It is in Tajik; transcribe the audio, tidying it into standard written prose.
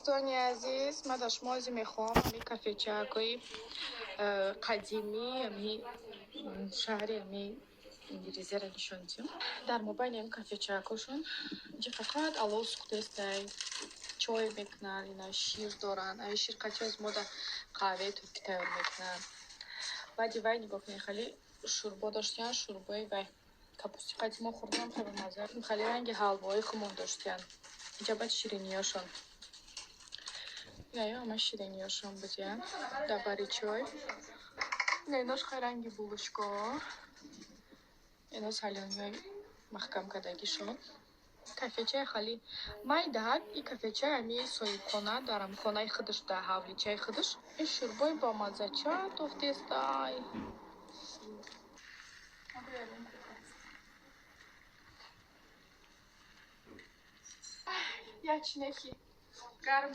دوستانی عزیز، من در شما عرض میخوام امی کافه های قدیمی امی شهر امی انگلیزی را نشان دیم. در مبین امی کافه هاشون اینجا فقط الو سوختسته چای میکنن، اینا شیر دارن. این شرکتی از ما در قهوه ترکی تیار میکنن. بعد وای نگاه کنید، خیلی شوربا داشتن، شوربای وای کپوستی قدیما خوردم، خیلی مزه. خیلی رنگ حلوای خمون داشتن. اینجا بعد شیرینیاشون یا همه شیرینیاشون بودن. دبری چای. ایناش خیلی رنگی بولشگاه. اینا سالیانی محکم کردگیشون. کافه چای خالی مایداد. این کافه چای امی سوی کنه دارم. خانه خودش ده حالی چای خودش. این شوربای با مزه چای توفتیستای. یا چی نکی؟ گرم